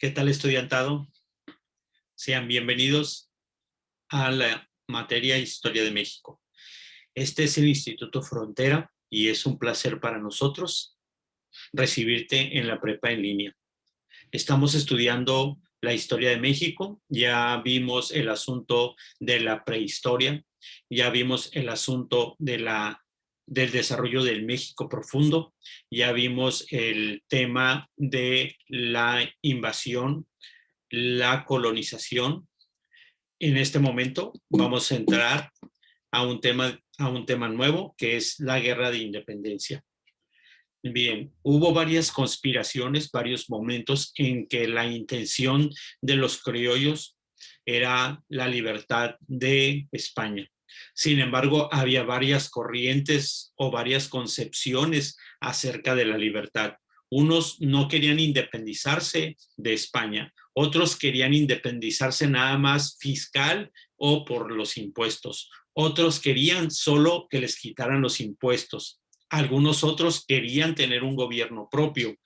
¿Qué tal, estudiantado? Sean bienvenidos a la materia Historia de México. Este es el Instituto Frontera y es un placer para nosotros recibirte en la prepa en línea. Estamos estudiando la historia de México, ya vimos el asunto de la prehistoria, ya vimos el asunto del desarrollo del México profundo, ya vimos el tema de la invasión, la colonización. En este momento vamos a entrar a un tema nuevo, que es la guerra de independencia. Bien, hubo varias conspiraciones, varios momentos en que la intención de los criollos era la libertad de España. Sin embargo, había varias corrientes o varias concepciones acerca de la libertad. Unos no querían independizarse de España, otros querían independizarse nada más fiscal o por los impuestos. Otros querían solo que les quitaran los impuestos. Algunos otros querían tener un gobierno propio.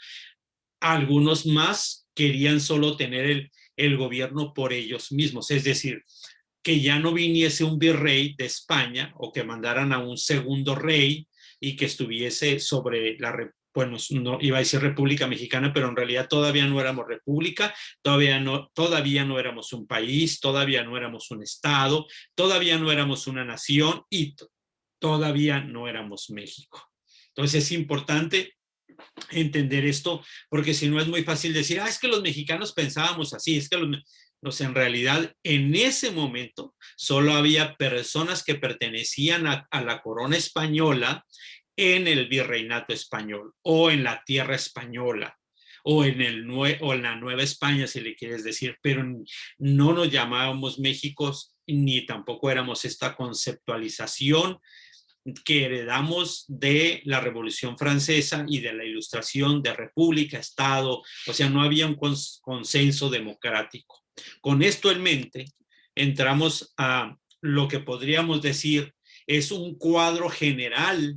Algunos más querían solo tener el gobierno por ellos mismos, es decir, que ya no viniese un virrey de España o que mandaran a un segundo rey y que estuviese sobre bueno, no iba a decir República Mexicana, pero en realidad todavía no éramos república, todavía no éramos un país, todavía no éramos un estado, todavía no éramos una nación y todavía no éramos México. Entonces es importante entender esto, porque si no es muy fácil decir, es que los mexicanos pensábamos así, es que en realidad en ese momento solo había personas que pertenecían a la corona española en el virreinato español o en la tierra española o en la Nueva España, si le quieres decir, pero no nos llamábamos México ni tampoco éramos esta conceptualización que heredamos de la Revolución Francesa y de la Ilustración de República, Estado, o sea, no había un consenso democrático. Con esto en mente, entramos a lo que podríamos decir es un cuadro general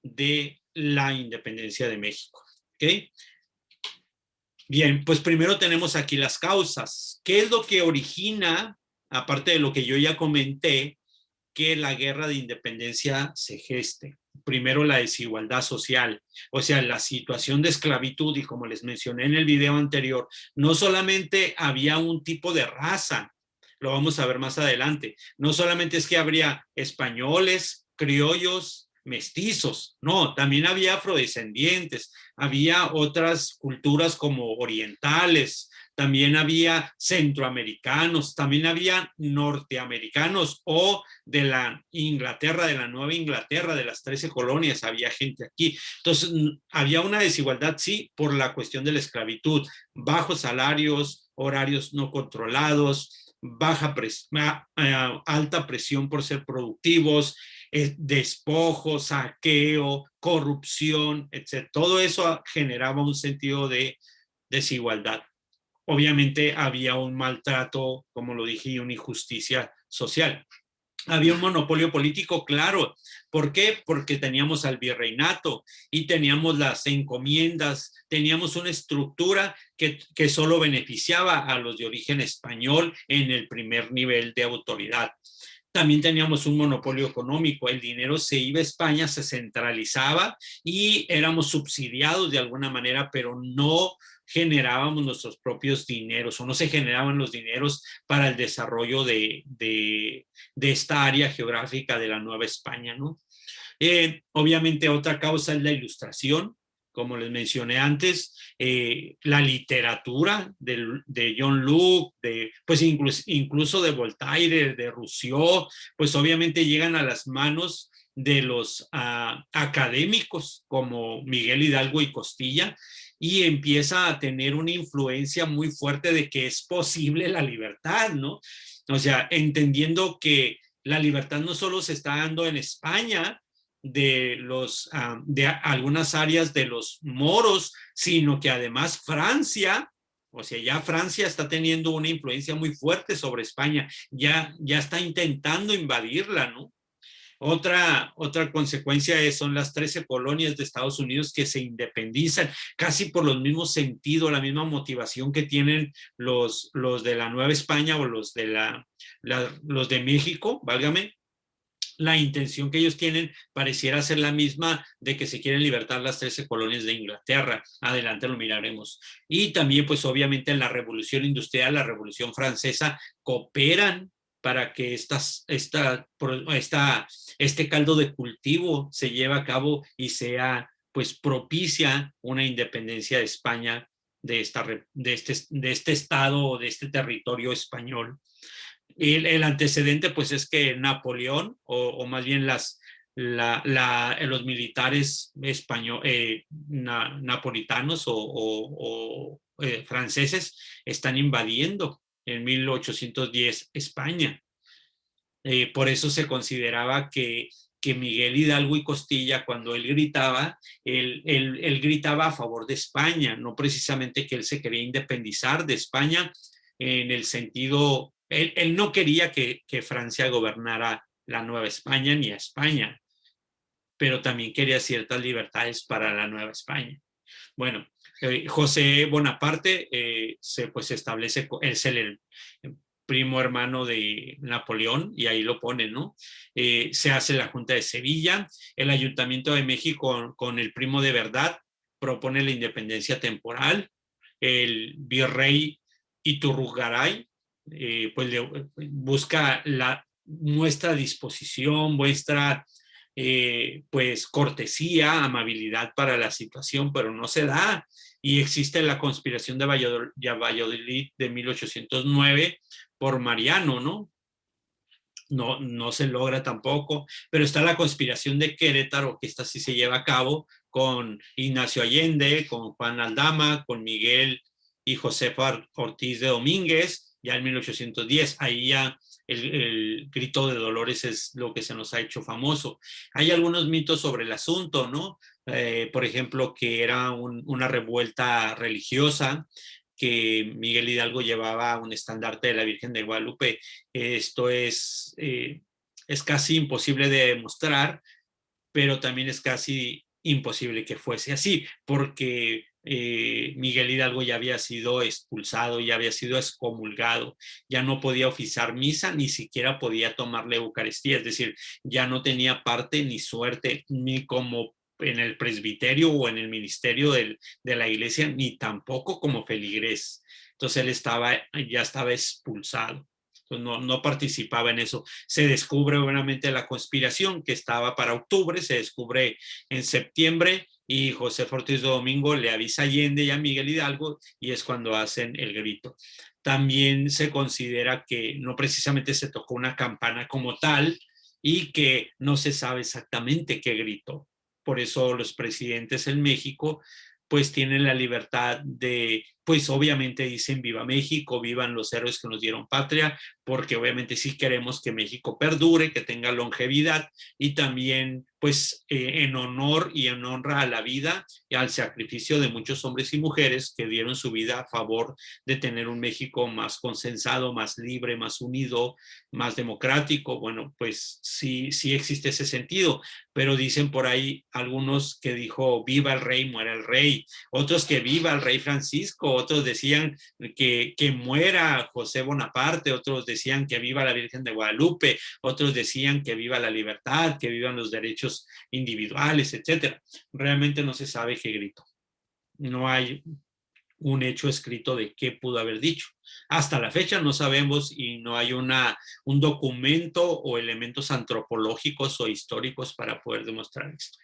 de la independencia de México. ¿Ok? Bien, pues primero tenemos aquí las causas. ¿Qué es lo que origina, aparte de lo que yo ya comenté, que la guerra de independencia se geste? Primero, la desigualdad social, o sea, la situación de esclavitud, y como les mencioné en el video anterior, no solamente había un tipo de raza, lo vamos a ver más adelante, no solamente es que habría españoles, criollos, mestizos, no, también había afrodescendientes, había otras culturas como orientales, también había centroamericanos, también había norteamericanos o de la Inglaterra, de la Nueva Inglaterra, de las 13 colonias, había gente aquí. Entonces, había una desigualdad, sí, por la cuestión de la esclavitud, bajos salarios, horarios no controlados, alta presión por ser productivos, despojo, saqueo, corrupción, etc. Todo eso generaba un sentido de desigualdad. Obviamente había un maltrato, como lo dije, y una injusticia social. Había un monopolio político, claro. ¿Por qué? Porque teníamos al virreinato y teníamos las encomiendas, teníamos una estructura que solo beneficiaba a los de origen español en el primer nivel de autoridad. También teníamos un monopolio económico, el dinero se iba a España, se centralizaba y éramos subsidiados de alguna manera, pero no generábamos nuestros propios dineros o no se generaban los dineros para el desarrollo de esta área geográfica de la Nueva España, ¿no? Obviamente otra causa es la Ilustración, como les mencioné antes, la literatura de John Locke, pues incluso de Voltaire, de Rousseau, pues obviamente llegan a las manos de los académicos como Miguel Hidalgo y Costilla, y empieza a tener una influencia muy fuerte de que es posible la libertad, ¿no? O sea, entendiendo que la libertad no solo se está dando en España, de algunas áreas de los moros, sino que además Francia, o sea, ya Francia está teniendo una influencia muy fuerte sobre España, ya está intentando invadirla, ¿no? Otra consecuencia son las 13 colonias de Estados Unidos que se independizan casi por los mismos sentidos, la misma motivación que tienen los de la Nueva España o los de México, válgame. La intención que ellos tienen pareciera ser la misma de que se quieren libertar las 13 colonias de Inglaterra. Adelante lo miraremos. Y también, pues obviamente en la Revolución Industrial, la Revolución Francesa, cooperan para que este caldo de cultivo se lleve a cabo y sea pues propicia una independencia de España de este estado o de este territorio español. El antecedente, pues, es que Napoleón, o más bien los militares napolitanos franceses están invadiendo en 1810 España. Por eso se consideraba que Miguel Hidalgo y Costilla, cuando él gritaba, él gritaba a favor de España, no precisamente que él se quería independizar de España en el sentido, él no quería que Francia gobernara la Nueva España ni a España, pero también quería ciertas libertades para la Nueva España. Bueno, José Bonaparte pues establece, es el primo hermano de Napoleón, y ahí lo ponen, ¿no? Se hace la Junta de Sevilla, el Ayuntamiento de México con el primo de verdad propone la independencia temporal, el virrey Iturrugaray pues muestra disposición, muestra pues cortesía, amabilidad para la situación, pero no se da. Y existe la conspiración de Valladolid de 1809 por Mariano, ¿no? No se logra tampoco, pero está la conspiración de Querétaro, que esta sí se lleva a cabo con Ignacio Allende, con Juan Aldama, con Miguel y Josefa Ortiz de Domínguez, ya en 1810. Ahí ya el grito de Dolores es lo que se nos ha hecho famoso. Hay algunos mitos sobre el asunto, ¿no? Por ejemplo, que era una revuelta religiosa, que Miguel Hidalgo llevaba un estandarte de la Virgen de Guadalupe. Esto es casi imposible de demostrar, pero también es casi imposible que fuese así, porque Miguel Hidalgo ya había sido expulsado, ya había sido excomulgado, ya no podía oficiar misa, ni siquiera podía tomar la Eucaristía, es decir, ya no tenía parte ni suerte, ni como en el presbiterio o en el ministerio de la iglesia, ni tampoco como feligrés. Entonces él ya estaba expulsado. No participaba en eso. Se descubre obviamente la conspiración que estaba para octubre, se descubre en septiembre, y José Ortiz de Domingo le avisa a Allende y a Miguel Hidalgo, y es cuando hacen el grito. También se considera que no precisamente se tocó una campana como tal y que no se sabe exactamente qué gritó. Por eso los presidentes en México pues tienen la libertad de, pues obviamente dicen viva México, vivan los héroes que nos dieron patria, porque obviamente sí queremos que México perdure, que tenga longevidad, y también pues en honor y en honra a la vida y al sacrificio de muchos hombres y mujeres que dieron su vida a favor de tener un México más consensado, más libre, más unido, más democrático. Bueno, pues sí existe ese sentido, pero dicen por ahí algunos que dijo viva el rey, muera el rey, otros que viva el rey Francisco, otros decían que muera José Bonaparte, otros decían que viva la Virgen de Guadalupe, otros decían que viva la libertad, que vivan los derechos individuales, etcétera. Realmente no se sabe qué gritó. No hay un hecho escrito de qué pudo haber dicho. Hasta la fecha no sabemos, y no hay un documento o elementos antropológicos o históricos para poder demostrar esto.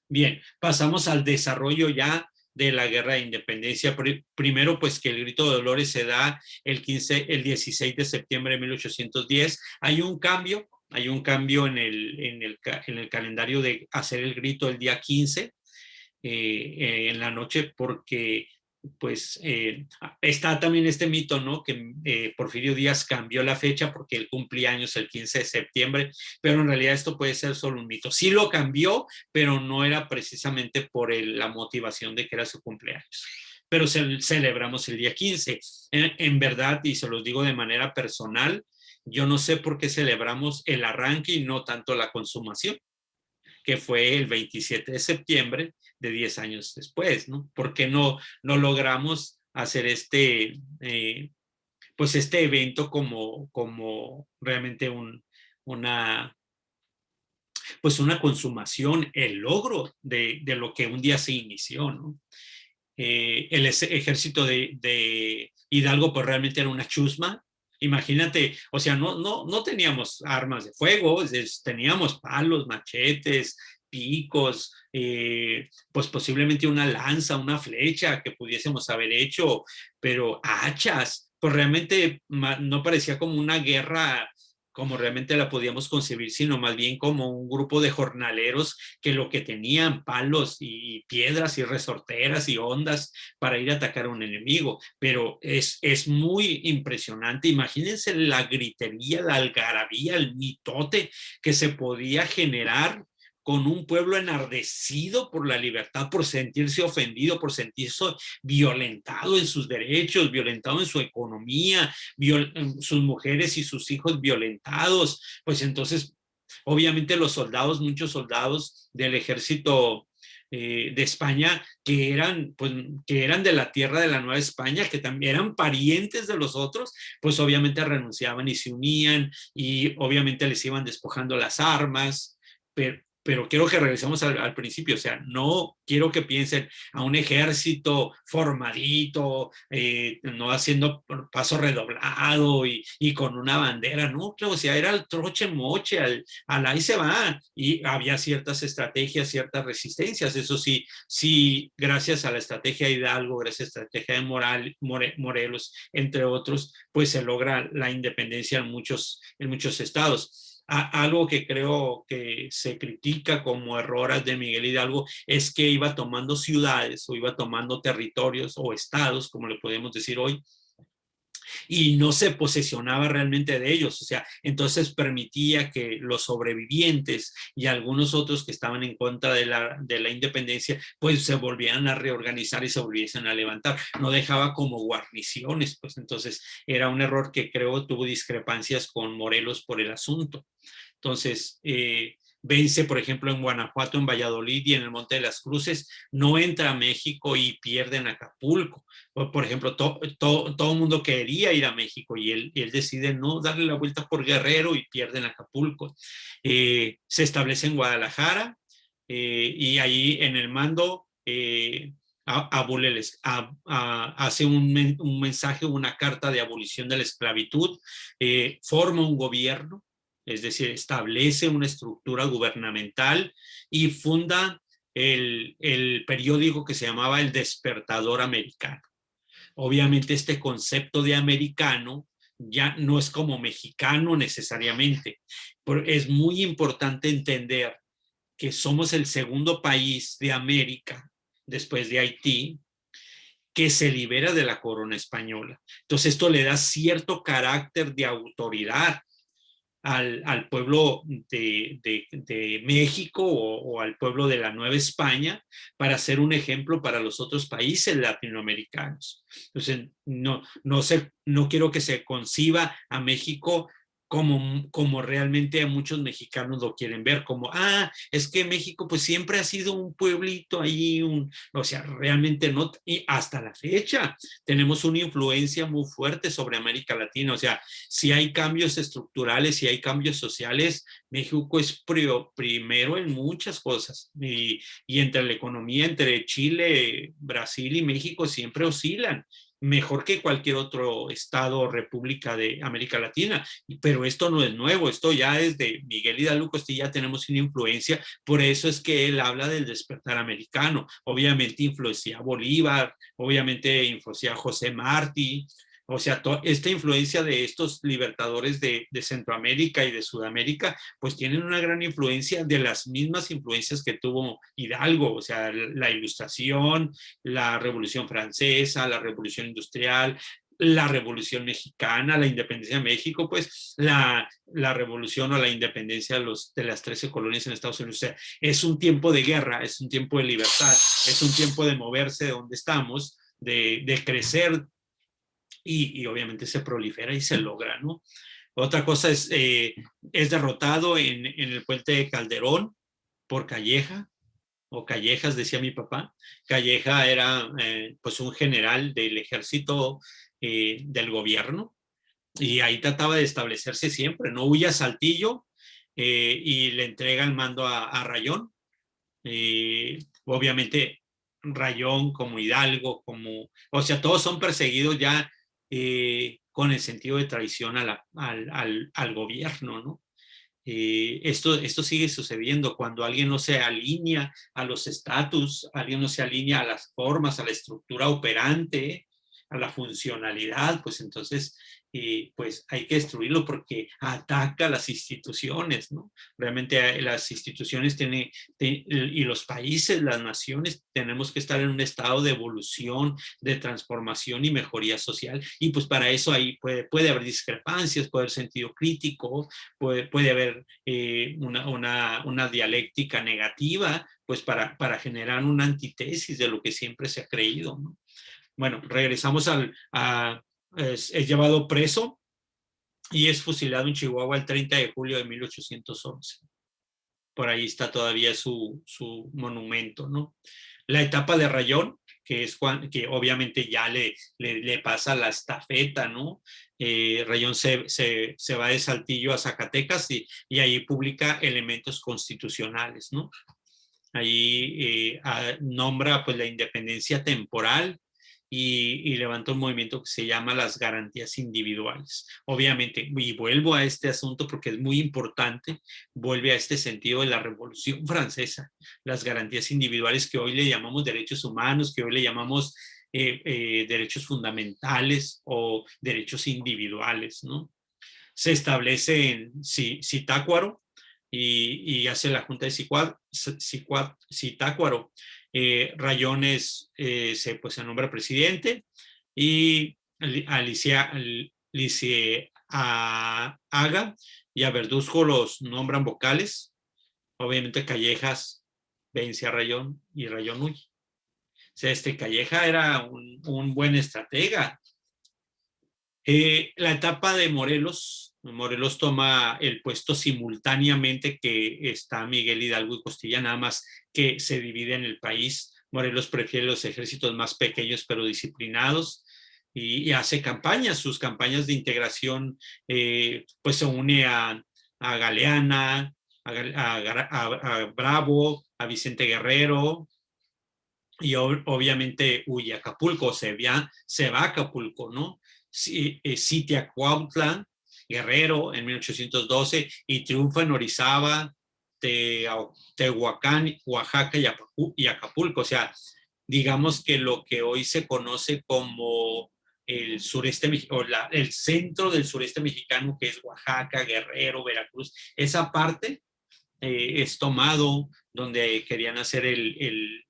Bien, pasamos al desarrollo ya de la guerra de independencia. Primero, pues que el grito de Dolores se da el 16 de septiembre de 1810. Hay un cambio en el calendario de hacer el grito el día 15 en la noche, porque pues está también este mito, ¿no? Que Porfirio Díaz cambió la fecha porque él cumplía años el 15 de septiembre, pero en realidad esto puede ser solo un mito. Sí lo cambió, pero no era precisamente por la motivación de que era su cumpleaños. Pero celebramos el día 15. En verdad, y se los digo de manera personal, yo no sé por qué celebramos el arranque y no tanto la consumación, que fue el 27 de septiembre de 10 años después, ¿no? ¿Por qué no logramos hacer pues este evento como realmente una, pues una consumación, el logro de lo que un día se inició, ¿no? El ejército de Hidalgo pues realmente era una chusma. Imagínate, o sea, no teníamos armas de fuego, teníamos palos, machetes, picos, pues posiblemente una lanza, una flecha que pudiésemos haber hecho, pero hachas, pues realmente no parecía como una guerra como realmente la podíamos concebir, sino más bien como un grupo de jornaleros que lo que tenían palos y piedras y resorteras y ondas para ir a atacar a un enemigo. Pero es muy impresionante. Imagínense la gritería, la algarabía, el mitote que se podía generar con un pueblo enardecido por la libertad, por sentirse ofendido, por sentirse violentado en sus derechos, violentado en su economía, sus mujeres y sus hijos violentados. Pues entonces, obviamente los soldados, muchos soldados del ejército de España pues, que eran de la tierra de la Nueva España, que también eran parientes de los otros, pues obviamente renunciaban y se unían y obviamente les iban despojando las armas, pero quiero que regresemos al principio, o sea, no quiero que piensen a un ejército formadito, no haciendo paso redoblado y con una bandera, no, claro, o sea, era el troche moche, al ahí se va, y había ciertas estrategias, ciertas resistencias, eso sí, sí, gracias a la estrategia de Hidalgo, gracias a la estrategia de Morelos, entre otros, pues se logra la independencia en muchos estados. Algo que creo que se critica como errores de Miguel Hidalgo es que iba tomando ciudades o iba tomando territorios o estados, como le podemos decir hoy, y no se posesionaba realmente de ellos, o sea, entonces permitía que los sobrevivientes y algunos otros que estaban en contra de la independencia, pues se volvieran a reorganizar y se volviesen a levantar, no dejaba como guarniciones, pues entonces era un error que creo tuvo discrepancias con Morelos por el asunto. Entonces, vence, por ejemplo, en Guanajuato, en Valladolid y en el Monte de las Cruces, no entra a México y pierde en Acapulco. Por ejemplo, todo el mundo quería ir a México y él decide no darle la vuelta por Guerrero y pierde en Acapulco. Se establece en Guadalajara y ahí en el mando hace un mensaje, una carta de abolición de la esclavitud, forma un gobierno, es decir, establece una estructura gubernamental y funda el periódico que se llamaba El Despertador Americano. Obviamente este concepto de americano ya no es como mexicano necesariamente, pero es muy importante entender que somos el segundo país de América, después de Haití, que se libera de la corona española. Entonces esto le da cierto carácter de autoridad al pueblo de México o al pueblo de la Nueva España para ser un ejemplo para los otros países latinoamericanos. Entonces, no quiero que se conciba a México como realmente a muchos mexicanos lo quieren ver, como, es que México pues siempre ha sido un pueblito ahí, o sea, realmente no, y hasta la fecha tenemos una influencia muy fuerte sobre América Latina, o sea, si hay cambios estructurales, si hay cambios sociales, México es primero en muchas cosas. Y entre la economía, entre Chile, Brasil y México siempre oscilan mejor que cualquier otro estado o república de América Latina. Pero esto no es nuevo, esto ya desde Miguel Hidalgo Costilla tenemos una influencia, por eso es que él habla del despertar americano. Obviamente influencia a Bolívar, obviamente influencia a José Martí, o sea, esta influencia de estos libertadores de Centroamérica y de Sudamérica, pues tienen una gran influencia de las mismas influencias que tuvo Hidalgo, o sea, la Ilustración, la Revolución Francesa, la Revolución Industrial, la Revolución Mexicana, la independencia de México, pues la revolución o la independencia de las 13 colonias en Estados Unidos. O sea, es un tiempo de guerra, es un tiempo de libertad, es un tiempo de moverse de donde estamos, de crecer y obviamente se prolifera y se logra, ¿no? Otra cosa es derrotado en el puente de Calderón por Calleja, o Callejas, decía mi papá. Calleja era pues un general del ejército del gobierno, y ahí trataba de establecerse siempre, no huye a Saltillo y le entrega el mando a Rayón. Obviamente Rayón como Hidalgo, o sea, todos son perseguidos ya con el sentido de traición al gobierno, ¿no? Esto sigue sucediendo cuando alguien no se alinea a los estatus, alguien no se alinea a las formas, a la estructura operante, a la funcionalidad, pues entonces pues hay que destruirlo porque ataca a las instituciones, ¿no? Realmente las instituciones y los países, las naciones, tenemos que estar en un estado de evolución, de transformación y mejoría social, y pues para eso ahí puede haber discrepancias, puede haber sentido crítico, puede haber una dialéctica negativa, pues para generar una antítesis de lo que siempre se ha creído, ¿no? Bueno, regresamos es llevado preso y es fusilado en Chihuahua el 30 de julio de 1811. Por ahí está todavía su monumento, ¿no? La etapa de Rayón, que obviamente ya le pasa la estafeta, ¿no? Rayón se va de Saltillo a Zacatecas y ahí publica elementos constitucionales, ¿no? Ahí nombra pues la independencia temporal y levanta un movimiento que se llama las garantías individuales. Obviamente, y vuelvo a este asunto porque es muy importante, vuelve a este sentido de la Revolución Francesa, las garantías individuales que hoy le llamamos derechos humanos, que hoy le llamamos derechos fundamentales o derechos individuales, ¿no? Se establece en Zitácuaro y hace la Junta de Zitácuaro. Rayones pues, se nombra presidente y Alicia Haga y a Verduzco los nombran vocales. Obviamente Callejas vence a Rayón y Rayón huye. O sea, Calleja era un buen estratega. La etapa de Morelos toma el puesto simultáneamente que está Miguel Hidalgo y Costilla, nada más que se divide en el país. Morelos prefiere los ejércitos más pequeños pero disciplinados y hace campañas, sus campañas de integración, pues se une a Galeana, a Bravo, a Vicente Guerrero, y obviamente huye a Acapulco, se va a Acapulco, ¿no? Sitia Cuautla, Guerrero en 1812 y triunfa en Orizaba, Tehuacán, Oaxaca y Acapulco. O sea, digamos que lo que hoy se conoce como el sureste o el centro del sureste mexicano, que es Oaxaca, Guerrero, Veracruz, esa parte es tomado donde querían hacer el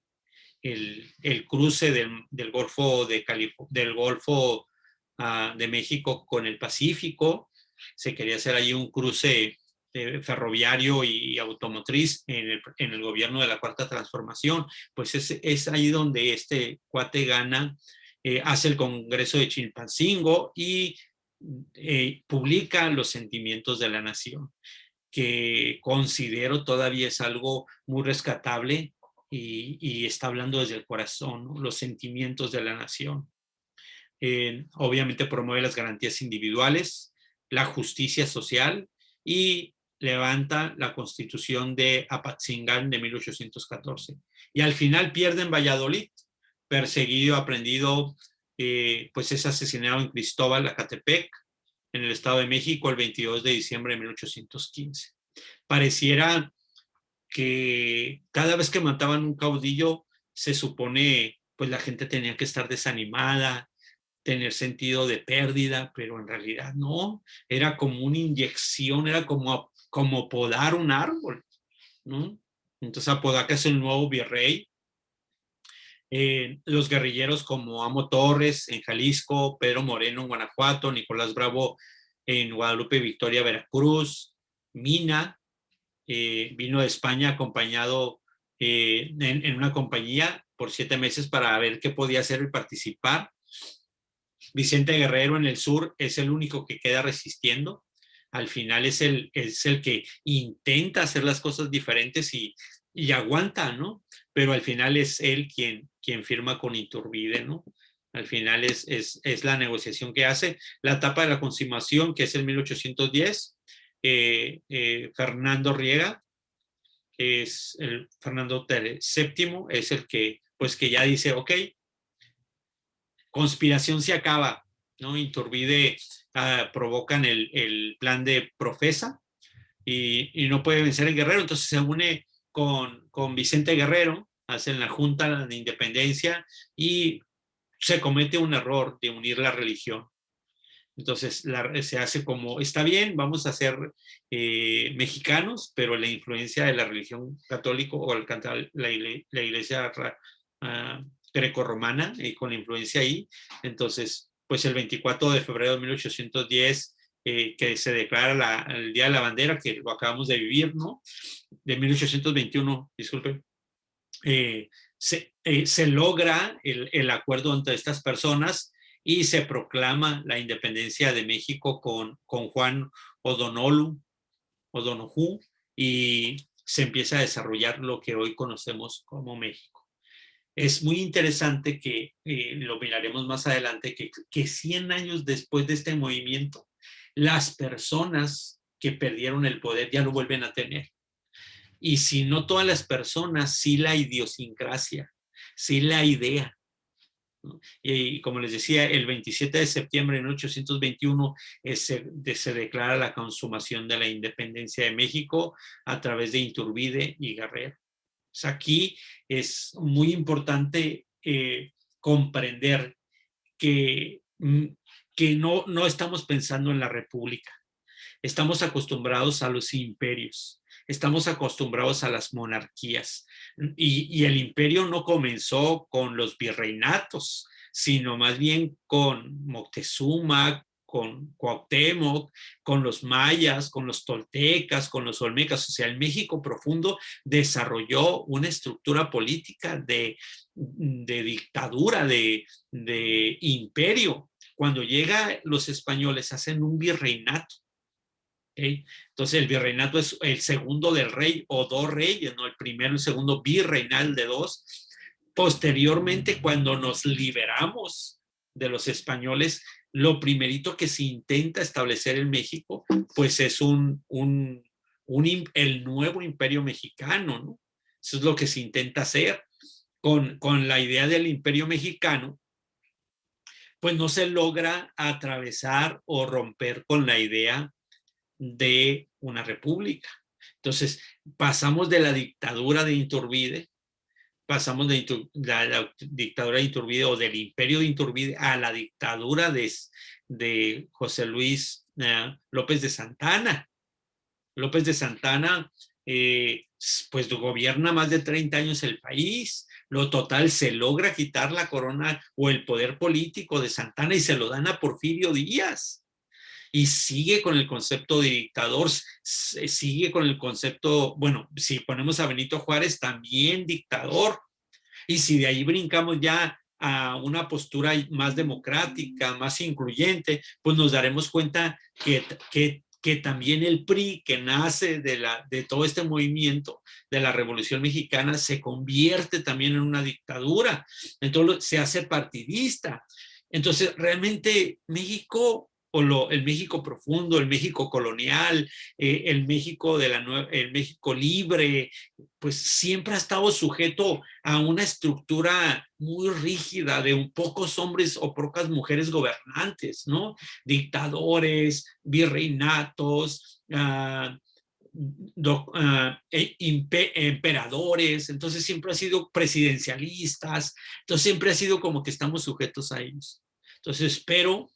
cruce del Golfo del Golfo de México con el Pacífico. Se quería hacer ahí un cruce ferroviario y automotriz en el gobierno de la Cuarta Transformación. Pues es ahí donde este cuate gana, hace el Congreso de Chilpancingo y publica los sentimientos de la nación, que considero todavía es algo muy rescatable y está hablando desde el corazón, ¿no? Los sentimientos de la nación. Obviamente promueve las garantías individuales, la justicia social y levanta la Constitución de Apatzingán de 1814. Y al final pierde en Valladolid, perseguido, aprendido, pues es asesinado en Cristóbal, Acatepec, en el Estado de México, el 22 de diciembre de 1815. Pareciera que cada vez que mataban un caudillo, se supone, pues la gente tenía que estar desanimada, tener sentido de pérdida, pero en realidad no, era como una inyección, era como podar un árbol, ¿no? Entonces Apodaca es el nuevo virrey. Los guerrilleros como Amo Torres en Jalisco, Pedro Moreno en Guanajuato, Nicolás Bravo en Guadalupe Victoria, Veracruz, Mina, vino de España acompañado en una compañía por 7 meses para ver qué podía hacer y participar. Vicente Guerrero en el sur es el único que queda resistiendo. al final es el que intenta hacer las cosas diferentes y aguanta, ¿no? Pero al final es él quien firma con Iturbide, ¿no? Al final es la negociación que hace. La etapa de la consumación, que es el 1810, Fernando Riega, que es el Fernando VII, es el que, pues que ya dice, ok, conspiración se acaba, ¿no? Iturbide provocan el plan de Profesa y no puede vencer el Guerrero, entonces se une con Vicente Guerrero, hacen la Junta de Independencia y se comete un error de unir la religión. Entonces se hace como, está bien, vamos a ser mexicanos, pero la influencia de la religión católica o la iglesia grecorromana, con la influencia ahí. Entonces, pues el 24 de febrero de 1810, que se declara el Día de la Bandera, que lo acabamos de vivir, ¿no? De 1821, disculpe. Se logra el acuerdo entre estas personas y se proclama la independencia de México con Juan O'Donoghue, y se empieza a desarrollar lo que hoy conocemos como México. Es muy interesante que lo miraremos más adelante, que 100 años después de este movimiento, las personas que perdieron el poder ya lo vuelven a tener. Y si no todas las personas, sí la idiosincrasia, sí la idea, ¿no? Y como les decía, el 27 de septiembre de 1821 se declara la consumación de la independencia de México a través de Iturbide y Guerrero. O sea, aquí es muy importante comprender que no estamos pensando en la república. Estamos acostumbrados a los imperios, estamos acostumbrados a las monarquías. Y el imperio no comenzó con los virreinatos, sino más bien con Moctezuma, con Cuauhtémoc, con los mayas, con los toltecas, con los olmecas. O sea, el México profundo desarrolló una estructura política de dictadura, de imperio. Cuando llegan los españoles, hacen un virreinato. ¿Okay? Entonces el virreinato es el segundo del rey o dos reyes, ¿no? El primero y el segundo virreinal de dos. Posteriormente, cuando nos liberamos de los españoles, lo primerito que se intenta establecer en México, pues es el nuevo imperio mexicano, ¿no? Eso es lo que se intenta hacer. Con la idea del imperio mexicano, pues no se logra atravesar o romper con la idea de una república. Entonces, pasamos de la dictadura de Iturbide, pasamos de la dictadura de Iturbide o del imperio de Iturbide a la dictadura de José Luis López de Santana. López de Santana, pues gobierna más de 30 años el país. Lo total, se logra quitar la corona o el poder político de Santana y se lo dan a Porfirio Díaz. Y sigue con el concepto de dictador, sigue con el concepto, bueno, si ponemos a Benito Juárez, también dictador. Y si de ahí brincamos ya a una postura más democrática, más incluyente, pues nos daremos cuenta que también el PRI, que nace de todo este movimiento de la Revolución Mexicana, se convierte también en una dictadura. Entonces se hace partidista. Entonces, realmente México, el México profundo, el México colonial, el México el México libre, pues siempre ha estado sujeto a una estructura muy rígida de pocos hombres o pocas mujeres gobernantes, ¿no? Dictadores, virreinatos, emperadores. Entonces siempre ha sido presidencialistas, entonces siempre ha sido como que estamos sujetos a ellos. Entonces espero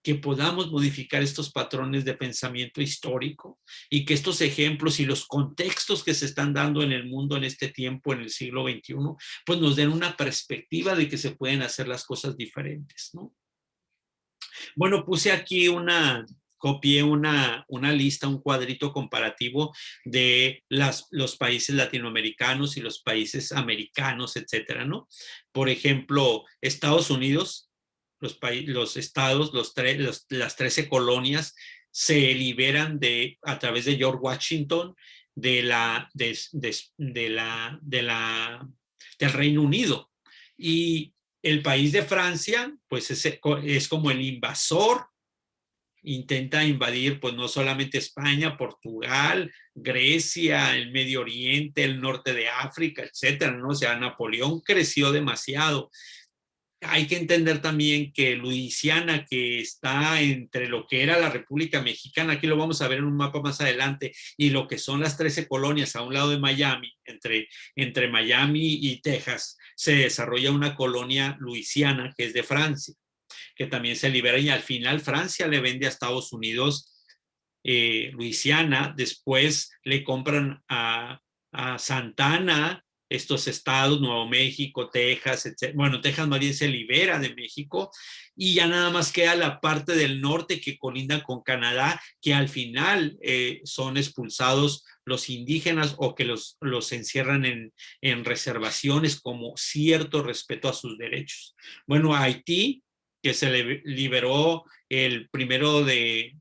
que podamos modificar estos patrones de pensamiento histórico y que estos ejemplos y los contextos que se están dando en el mundo en este tiempo, en el siglo XXI, pues nos den una perspectiva de que se pueden hacer las cosas diferentes, ¿no? Bueno, puse aquí copié una lista, un cuadrito comparativo de los países latinoamericanos y los países americanos, etcétera, ¿no? Por ejemplo, Estados Unidos, los estados, las 13 colonias, se liberan a través de George Washington del Reino Unido. Y el país de Francia, pues es como el invasor, intenta invadir pues no solamente España, Portugal, Grecia, el Medio Oriente, el norte de África, etcétera, ¿no? O sea, Napoleón creció demasiado. Hay que entender también que Luisiana, que está entre lo que era la República Mexicana, aquí lo vamos a ver en un mapa más adelante, y lo que son las 13 colonias a un lado de Miami, entre Miami y Texas, se desarrolla una colonia Luisiana que es de Francia, que también se libera, y al final Francia le vende a Estados Unidos Luisiana. Después le compran a Santana estos estados, Nuevo México, Texas, etc. Bueno, Texas más bien se libera de México y ya nada más queda la parte del norte que colinda con Canadá, que al final son expulsados los indígenas o que los encierran en reservaciones como cierto respeto a sus derechos. Bueno, Haití, que se le liberó el 1 de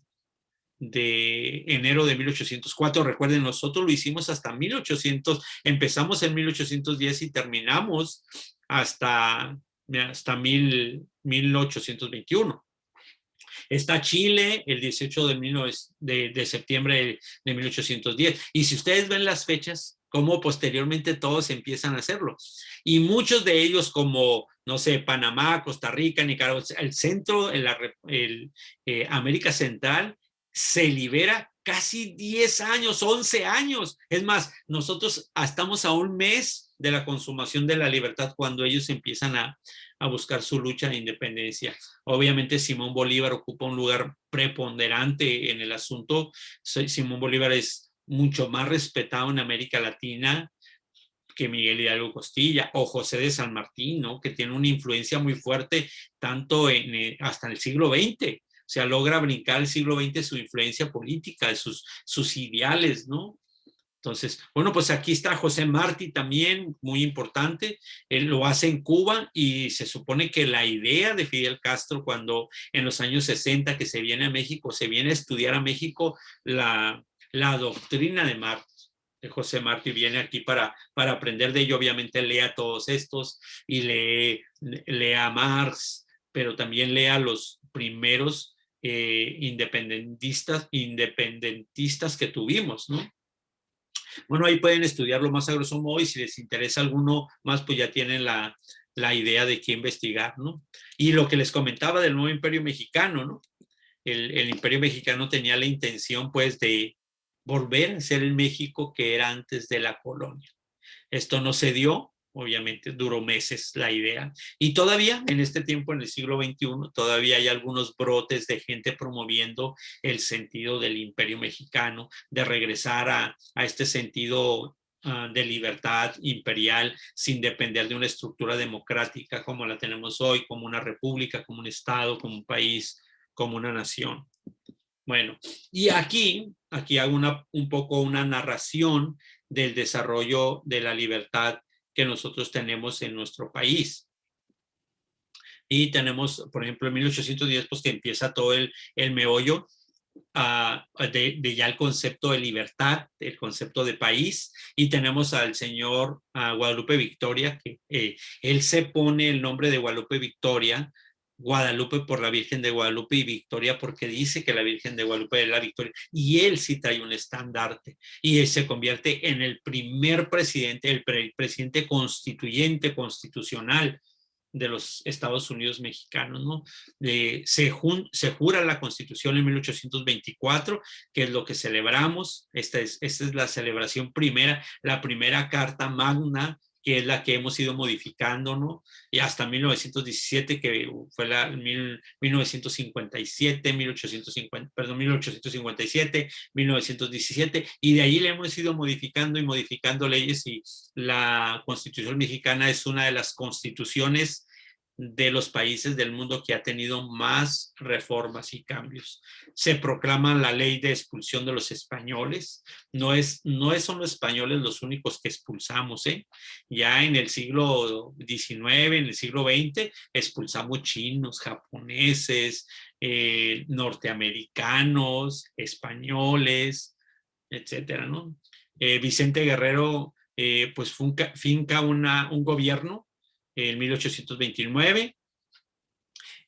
enero de 1804. Recuerden, nosotros lo hicimos hasta 1800, empezamos en 1810 y terminamos hasta 1821. Está Chile el 18 de septiembre de 1810. Y si ustedes ven las fechas, cómo posteriormente todos empiezan a hacerlo. Y muchos de ellos, como, no sé, Panamá, Costa Rica, Nicaragua, el centro, América Central, se libera casi 10 años, 11 años. Es más, nosotros estamos a un mes de la consumación de la libertad cuando ellos empiezan a buscar su lucha de independencia. Obviamente Simón Bolívar ocupa un lugar preponderante en el asunto. Simón Bolívar es mucho más respetado en América Latina que Miguel Hidalgo Costilla o José de San Martín, ¿no? Que tiene una influencia muy fuerte tanto hasta el siglo XX. O sea, logra brincar el siglo XX su influencia política, sus ideales, ¿no? Entonces, bueno, pues aquí está José Martí también, muy importante. Él lo hace en Cuba y se supone que la idea de Fidel Castro cuando en los años 60 que se viene a México, se viene a estudiar a México la doctrina de Martí. José Martí viene aquí para aprender de ello. Obviamente lee a todos estos y lee a Marx, pero también lee a los primeros independentistas que tuvimos, ¿no? Bueno, ahí pueden estudiarlo más a grosso modo y si les interesa alguno más, pues ya tienen la idea de qué investigar, ¿no? Y lo que les comentaba del nuevo Imperio Mexicano, ¿no? El Imperio Mexicano tenía la intención, pues, de volver a ser el México que era antes de la colonia. Esto no se dio, obviamente duró meses la idea. Y todavía en este tiempo, en el siglo XXI, todavía hay algunos brotes de gente promoviendo el sentido del Imperio Mexicano, de regresar a este sentido de libertad imperial sin depender de una estructura democrática como la tenemos hoy, como una república, como un estado, como un país, como una nación. Bueno, y aquí hago un poco una narración del desarrollo de la libertad que nosotros tenemos en nuestro país. Y tenemos, por ejemplo, en 1810, pues que empieza todo el meollo de ya el concepto de libertad, el concepto de país, y tenemos al señor Guadalupe Victoria, que él se pone el nombre de Guadalupe Victoria, Guadalupe por la Virgen de Guadalupe y Victoria porque dice que la Virgen de Guadalupe es la Victoria, y él sí trae un estandarte, y él se convierte en el primer presidente, el presidente constituyente, constitucional de los Estados Unidos mexicanos, ¿no? Se jura la Constitución en 1824, que es lo que celebramos. Esta es la celebración primera, la primera Carta Magna, que es la que hemos ido modificando, ¿no? Y hasta 1917, que fue 1957, 1857, 1917, y de ahí le hemos ido modificando y modificando leyes, y la Constitución mexicana es una de las constituciones de los países del mundo que ha tenido más reformas y cambios. Se proclama la ley de expulsión de los españoles. Son los españoles los únicos que expulsamos, ¿eh? Ya en el siglo XIX, en el siglo XX, expulsamos chinos, japoneses, norteamericanos, españoles, etcétera, ¿no? Vicente Guerrero pues finca un gobierno en 1829.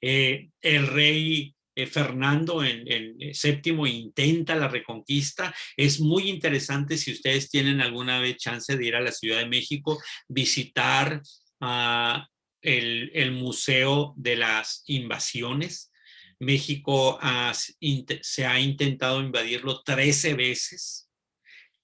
El rey Fernando en VII intenta la reconquista. Es muy interesante si ustedes tienen alguna vez chance de ir a la Ciudad de México, visitar el Museo de las Invasiones. México se ha intentado invadirlo 13 veces.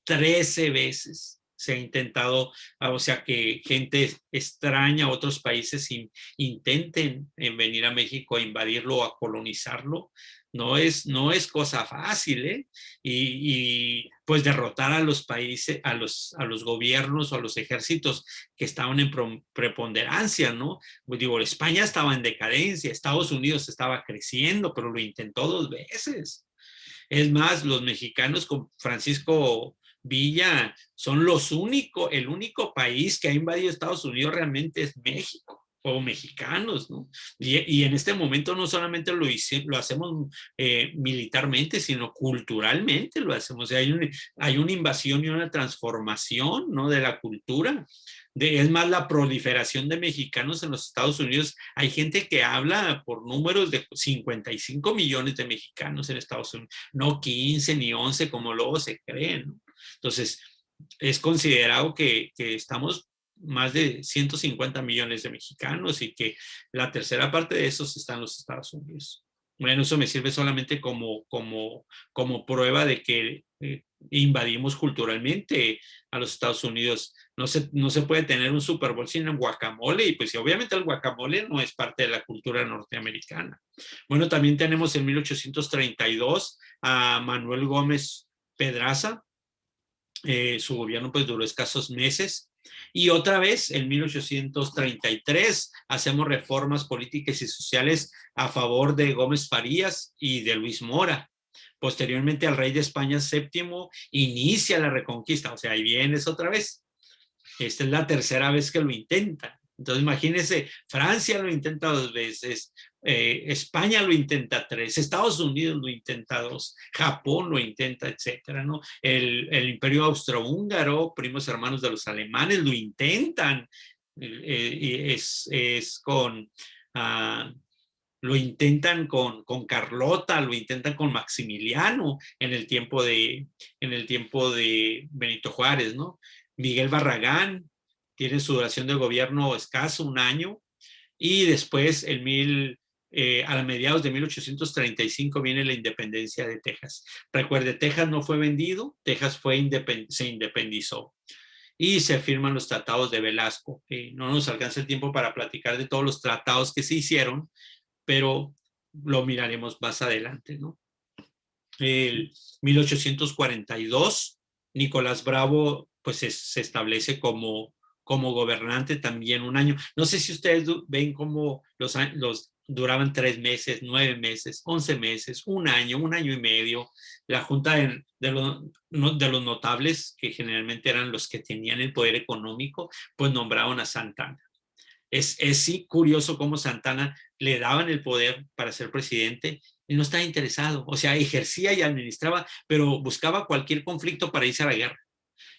13 veces se ha intentado, o sea, que gente extraña, otros países intenten venir a México a invadirlo o a colonizarlo. No es cosa fácil, ¿eh? Pues derrotar a los países, a los gobiernos o a los ejércitos que estaban en preponderancia, ¿no? Pues digo, España estaba en decadencia, Estados Unidos estaba creciendo, pero lo intentó 2 veces. Es más, los mexicanos con Francisco Villa son el único país que ha invadido Estados Unidos realmente es México o mexicanos, ¿no? Y en este momento no solamente lo hacemos militarmente, sino culturalmente lo hacemos. O sea, hay una invasión y una transformación, ¿no? De la cultura. Es más, la proliferación de mexicanos en los Estados Unidos. Hay gente que habla por números de 55 millones de mexicanos en Estados Unidos, no 15 ni 11 como luego se creen, ¿no? Entonces, es considerado que estamos más de 150 millones de mexicanos y que la tercera parte de esos están en los Estados Unidos. Bueno, eso me sirve solamente como prueba de que invadimos culturalmente a los Estados Unidos. No se puede tener un Super Bowl sin guacamole y pues obviamente el guacamole no es parte de la cultura norteamericana. Bueno, también tenemos en 1832 a Manuel Gómez Pedraza. Su gobierno pues duró escasos meses. Y otra vez, en 1833, hacemos reformas políticas y sociales a favor de Gómez Farías y de Luis Mora. Posteriormente, al rey de España VII inicia la reconquista. O sea, ahí vienes otra vez. Esta es la tercera vez que lo intenta. Entonces, imagínense, Francia lo intenta 2 veces, España lo intenta 3, Estados Unidos lo intenta 2, Japón lo intenta, etcétera, ¿no? El Imperio Austrohúngaro, primos hermanos de los alemanes, lo intentan. Uh, lo intentan con Carlota, lo intentan con Maximiliano en el tiempo de Benito Juárez, ¿no? Miguel Barragán tiene su duración de gobierno escaso, 1 año, y después a mediados de 1835 viene la independencia de Texas. Recuerde, Texas no fue vendido, Texas se independizó y se firman los tratados de Velasco. No nos alcanza el tiempo para platicar de todos los tratados que se hicieron, pero lo miraremos más adelante, ¿no? El 1842, Nicolás Bravo pues se establece como gobernante también 1 año. No sé si ustedes ven cómo los duraban 3 meses, 9 meses, 11 meses, 1 año, 1 año y medio. La junta de los notables, que generalmente eran los que tenían el poder económico, pues nombraron a Santana. Es sí curioso cómo Santana le daban el poder para ser presidente y no estaba interesado. O sea, ejercía y administraba, pero buscaba cualquier conflicto para irse a la guerra.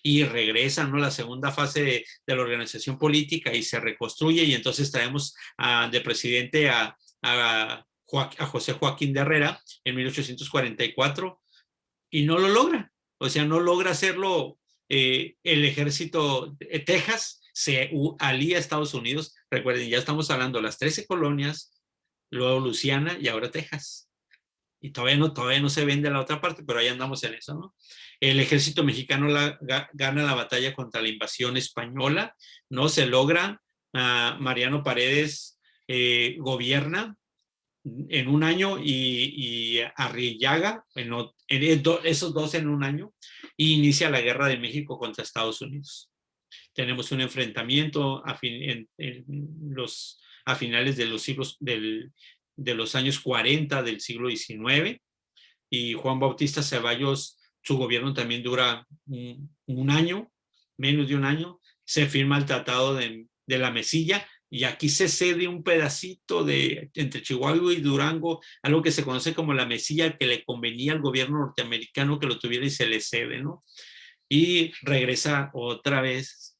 Y regresa, ¿no? La segunda fase de la organización política y se reconstruye y entonces traemos de presidente a José Joaquín de Herrera en 1844 y no lo logra. O sea, no logra hacerlo el ejército de Texas, se alía a Estados Unidos. Recuerden, ya estamos hablando de las 13 colonias, luego Luisiana y ahora Texas. Y todavía no se vende la otra parte, pero ahí andamos en eso, ¿no? El ejército mexicano gana la batalla contra la invasión española, ¿no? Se logra, Mariano Paredes gobierna en 1 año y Arrillaga, esos dos en 1 año, y inicia la guerra de México contra Estados Unidos. Tenemos un enfrentamiento a finales de de los años 40 del siglo XIX. Y Juan Bautista Ceballos, su gobierno también dura un año, menos de un año. Se firma el Tratado de la Mesilla, y aquí se cede un pedacito entre Chihuahua y Durango, algo que se conoce como la Mesilla, que le convenía al gobierno norteamericano que lo tuviera, y se le cede, ¿no? Y regresa otra vez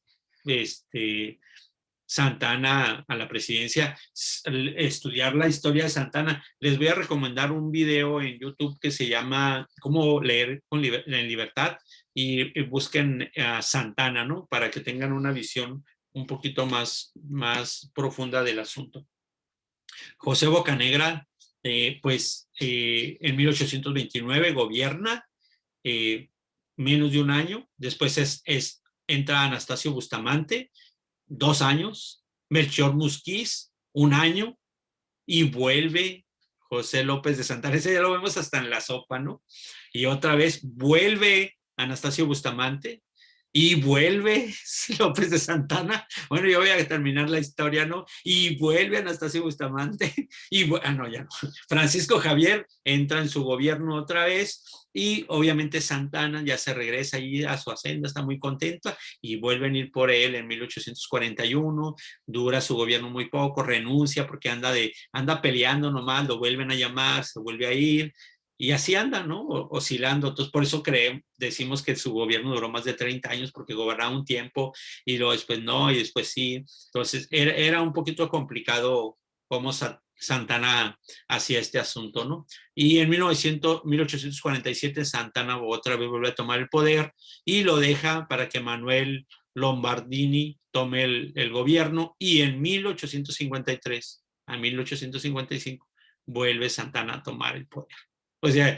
Santa Anna a la presidencia, estudiar la historia de Santa Anna. Les voy a recomendar un video en YouTube que se llama Cómo leer en libertad, y busquen a Santa Anna, ¿no? Para que tengan una visión un poquito más profunda del asunto. José Bocanegra, en 1829 gobierna menos de un año. Después entra Anastasio Bustamante, 2 años, Melchor Musquiz, 1 año, y vuelve José López de Santana. Ese ya lo vemos hasta en la sopa, ¿no? Y otra vez vuelve Anastasio Bustamante, y vuelve López de Santana. Bueno, yo voy a terminar la historia, ¿no? Y vuelve Anastasio Bustamante, y no, ya no. Francisco Javier entra en su gobierno otra vez, y obviamente Santana ya se regresa ahí a su hacienda, está muy contenta, y vuelven a ir por él en 1841. Dura su gobierno muy poco, renuncia porque anda peleando nomás, lo vuelven a llamar, se vuelve a ir, y así anda, ¿no? Oscilando. Entonces, por eso decimos que su gobierno duró más de 30 años, porque gobernaba un tiempo y luego después no, y después sí. Entonces, era un poquito complicado cómo Santana hacía este asunto, ¿no? Y en 1847 Santana otra vez vuelve a tomar el poder, y lo deja para que Manuel Lombardini tome el gobierno, y en 1853 a 1855 vuelve Santana a tomar el poder. O sea,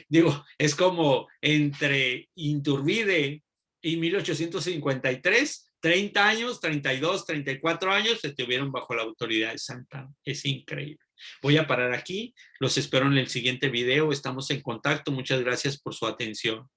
digo, es como entre Iturbide y 1853, 30 años, 32, 34 años estuvieron bajo la autoridad de Santana. Es increíble. Voy a parar aquí. Los espero en el siguiente video. Estamos en contacto. Muchas gracias por su atención.